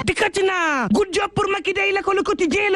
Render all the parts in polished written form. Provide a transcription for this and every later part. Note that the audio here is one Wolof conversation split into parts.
dikkati naa good job pour Macky day la ko le quotidien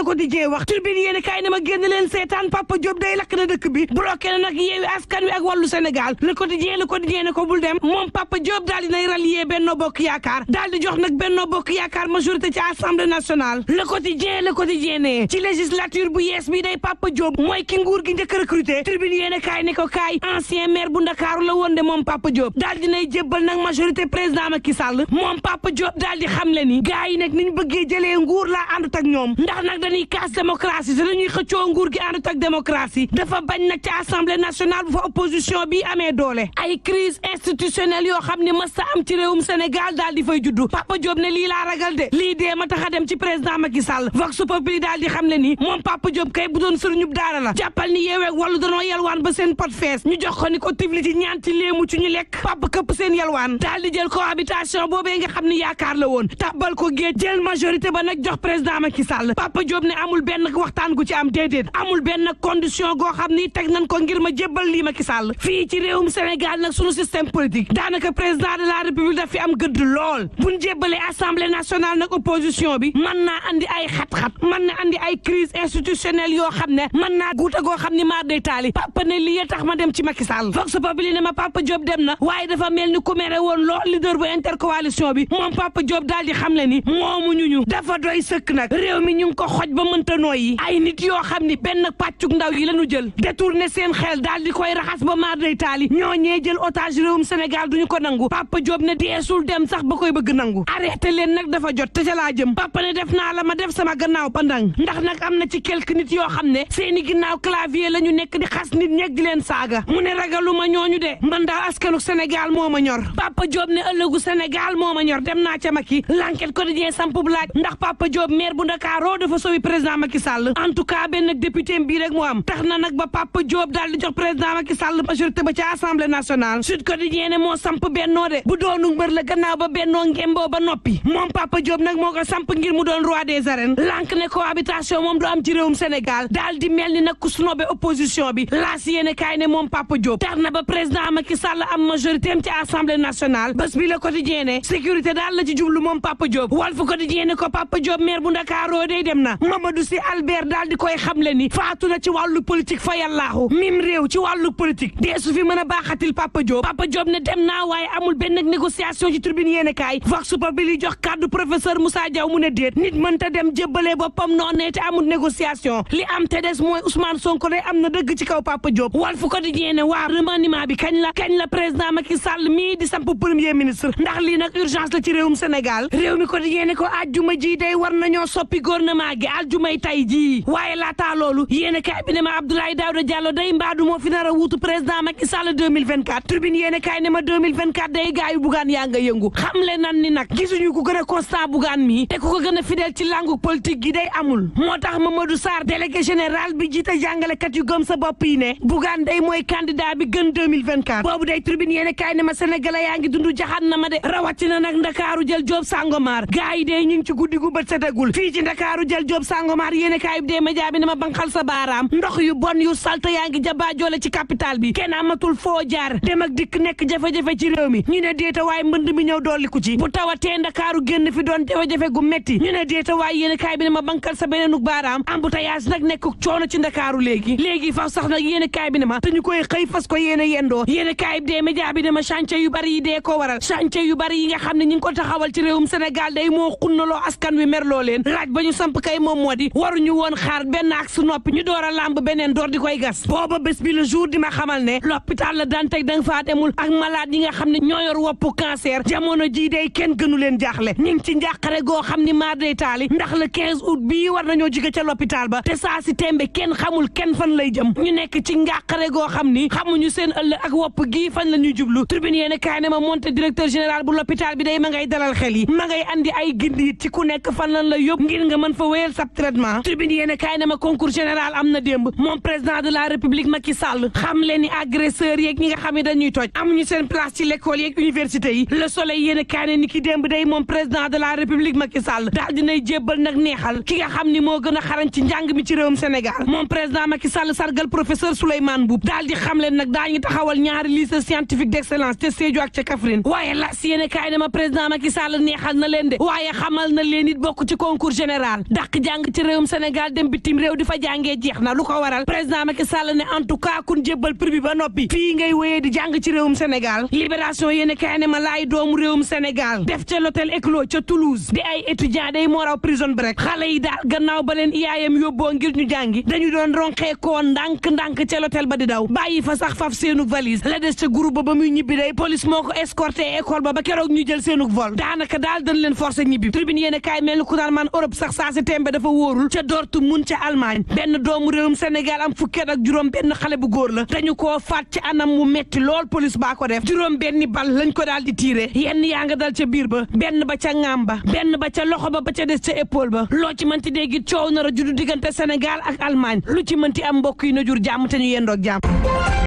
wax Tribune yéen kaay ne ma génn leen seetaan Papa Diop day lakk na dëkk bi bloqué na nag Yewwi Askan Wi ak Wallu Sénégal le quotidien ne ko bul dem moom Papa Diop daal dinay rallier Benno Bokk Yaakaar daal di jox nag Benno Bokk Yaakaar majorité ci Assemblée nationale le quotidien ne ci législature bu yees bi day Papa Diop mooy ki nguur gi njëkk recruté Tribune yéen kaay ne ko kaay ancien maire bu Ndakaaru la woon de moom Papa Diop daal dinay jébbal nag majorité président Macky Sall moom Papa Diop daal di xamle ni gars yi nag niñ bëggee jëlee nguur laa àndut ak ñoom ndax nag dañuy casse démocratie te dañuy xëccoo nguur gi àndut ak démocratie dafa bañ nag ci Assemblée nationale bu fa opposition bi amee doole ay crise institutionnelle yoo xam ne mësta am ci réewum Sénégal daal di fay juddu Papa Diop ne lii laa ragal de lii dee ma tax a dem ci président Macky Sall Vox Populi daal di xam le ni moom Papa Diop kay bu doon sëriñub daara la jàppal ni Yewwi ak Wallu danoo yalwaan ba seen pot fees ñu jox ko ni ko tifli ci ñaanti léemu ci ñu lekk papa këpp seen yalwaan daal di jël cohabitation boobee nga xam ne yaakaar la woon tàbbal ko géej jël majorité ba nag jox président Macky Sall Papa Diop ne amul benn waxtaan gu ci am déedéet amul benn condition goo xam ni teg nañ ko ngir ma jébbal lii Macky Sall fii ci réewum Sénégal nag sunu système politique daanaka président de la République daf fi am gëdd lool buñ jébbalee Assemblée nationale nag opposition bi mën naa andi ay xat-xat mën na andi ay crise institutionnelle yoo xam ne mën naa guuta goo xam ni maa day taali Papa ne lii tax ma dem ci Macky Sall Vox Populi ne ma Papa Diop dem na waaye dafa mel ni ku mere woon lool leader bu intercoalition bi moom Papa Diop daal di xam le ni moomu ñu dafa doy sëkk nag réew mi ñu ngi ko xoj ba mënta nooyi ay nit yoo xam ni benn pàccug ndaw yi lañu jël détourné seen xel daal di koy raxas ba maar day taali ñooñee jël otage réewum Sénégal duñu ko nangu Papa Diop ne deesul dem sax ba koy bëgg nangu arrêté leen nag dafa jot te ca laa jëm Papa ne def naa la ma def sama gannaaw pandang ndax nag am na ci quelques nit yoo xam ne seeni ginnaaw clavier la ñu nekk di xas nit ñeeg di leen saaga mu ne ragaluma ñooñu de man daal askanu Sénégal moo ma ñor Papa Diop ne ëllëgu Sénégal moo ma ñor dem naa ca Macky l'enquête quotidien sampub laaj ndax Papa Diop maire bu Ndakaaroo dafa sowi président Macky Sall en tout cas benn député bii rek moo am tax na nag ba Papa Diop daal di jox président Macky Sall majorité ba ca Assemblée nationale Sud Quotidien ne moo samp bennoo de bu doonu mbër la gannaaw ba bennoo ngemboo ba noppi moom Papa Diop nag moo ko samp ngir mu doon roi des arènes lànk ne cohabitation moom du am ci réewum Sénégal daal di mel ni nag ku snobe opposition bi laas yéene kaay ne moom Papa Diop tax na ba président Macky Sall am majorité am ci Assemblée nationale bés bi la Quotidien ne sécurité daal la ci jublu moom Papa Diop Walf Quotidien ne ko Papa Diop maire bu Ndakaaroo day dem na Mamadou Sy Albert daal di koy xamle ni faatu na ci wàllu politique fa yàllaahu mim réew ci wàllu politique dee su fi mën a baaxatil Papa Diop ne dem naa waaye amul benn négociation ci tribune yéene kaay Vox Populi jox kàddu professeur Moussa Diaw mu ne déet nit mënta dem jébbalee boppam noonu te amul négociation li am te des mooy Ousmane Sonko day am na dëgg ci kaw Papa Diop Walf Quotidien ne waa remaniement bi kañ la président Macky Sall mii di samp premier ministre ndax lii nag urgence la ci réewum Sénégal réew mi Quotidien ne ko àjjuma ji day war nañoo soppi gouvernement gi àjjumay tay ji waaye laataa loolu yéene kaay bi ne ma Abdoulaye Daouda Diallo day mbaadu moo fi nar a wuutu président Macky Sall 2024 tribune yéene kaay ne ma 2024 day gaayu bugaan yaa nga yëngu xamle nan ni nag gisuñu ku gën a constant bugaan mi te ku ko gën a fidèle ci langue politique gi day amul moo tax Mamadou Sarr délégué général bi jiite jàngalekat yu gëm sa bopp yi ne bugaan day mooy candidat bi gën 2024 boobu day tribune yéene kaay ne ma sénégalais yaa ngi dund jaxan na ma de rawatina nag Ndakaaru jël Diop Sangomar gars yi day ñu ngi ci guddi gu bët setagul fii ci Ndakaaru jël Diop Sangomar yéene kaay bi dee média bi ne ma banqal sa baaraam ndox yu bon yu salte yaa ngi jabaa joole ci capital bi kenn amatul foo jaar dem ak dikk nekk jafe-jafe ci réew mi ñu ne déeta waaye mbënd mi ñëw dolliku ci bu tawatee Ndakaaru génn fi doon jafe-jafe gu metti ñu ne déeta waaye yéene kaay bi ne ma banqal sa beneenuk baaraam embouteillage nag nekk coono ci Ndakaaru léegi fa sax nag yéene kaay bi ne ma te ñu koy xëy fas ko yéene yendoo yéene kaay bi dee média bi ne ma chantier yu bari yi dee ko waral chantier yu bari yi nga xam ne ñu ngi ko taxawal ci réewum Sénégal day moo xunnaloo askan wi merloo leen laaj ba ñu samp kay moom moo di waruñu woon xaar benn ak su noppi ñu door a làmb beneen door di koy gas booba bés bi le jour di ma xamal ne l'hôpital la Dantec da nga faa demul ak malade yi nga xam ne ñoo yor woppu cancer jamono jii day kenn gënu leen jaaxle ñu ngi ci njàqare goo xam ni maar day taali ndax le 15 août bii war nañoo jóge ca l'hôpital ba te saa si tembe kenn xamul kenn fan lay jëm ñu nekk ci njàqare goo xam ni xamuñu seen ëllëg ak wopp gii fan la ñuy jublu tribune yéene kaay ne ma monté directeur général bu l'hôpital bi day ma ngay dalal xel yi ma ngay andi ay gindi ci ku nekk fan lan la yóbbu ngir nga mën fa wéyal sab traitement tribune yéene kaay ne ma concours général am na démb moom président de la république Macky Sall xam leen ni agresseurs yeeg ñi nga xam ne dañuy toj amuñu seen place ci l'école yeeg université yi le soleil yéene kaay ne ni ki démb day moom président de la république Macky Sall daal dinay jébbal nag neexal ki nga xam ni moo gën a xarañ ci njàng mi ci réewum Sénégal moom président Macky Sall sargal professeur Souleymane Mboup daal di xam leen nag daañu taxawal ñaari lycée scientifique d'excellence te Sédhiou ak ca Kaffrine waaye la si yéene kaay ne ma président Macky Sall neexal na leen de waaye xamal na leen it bokk ci concours général dàq jàng ci réewum Sénégal dem bitim réew di fa jàngee jeex na lu ko waral président Macky Sall ne en tout cas kun jébbal prix bi ba noppi fii ngay wéyee di jàng ci réewum Sénégal libération yéen kaay ne ma laay doomu réewum Sénégal def ca l'hôtel Éclos ca Toulouse di ay étudiant day moo raw prison break xale yi daal gannaaw ba leen yaayam yóbboo ngir ñu jàngi dañu doon ronxee koo ndànk ca l'hôtel ba di daw bàyyi fa sax faf seenu valise la des ca groupe ba muy ñibbi day police moo ko escorté école ba keroog ñu jël seenu vol daanaka daal dañ leen forcé ñibbi tribune yéen kaay mel ni ku naan man Europe sax saa si tembe dafa wóorul ca Dortmund ca Allemagne benn doomu réewum Sénégal am fukki at ak juróom benn xale bu góor la dañu koo faat ci anam mu metti lool police baa ko def juróom benni bal lañ ko daal di tiire yenn yaa nga dal ca biir ba benn ba ca ŋaam ba benn ba ca loxo ba ca des ca épaule ba loo ci mënti dégg coow nar a juddu diggante Sénégal ak Allemagne lu ci mënti am mbokk yi na jur jàmm te ñu yendoog jàmm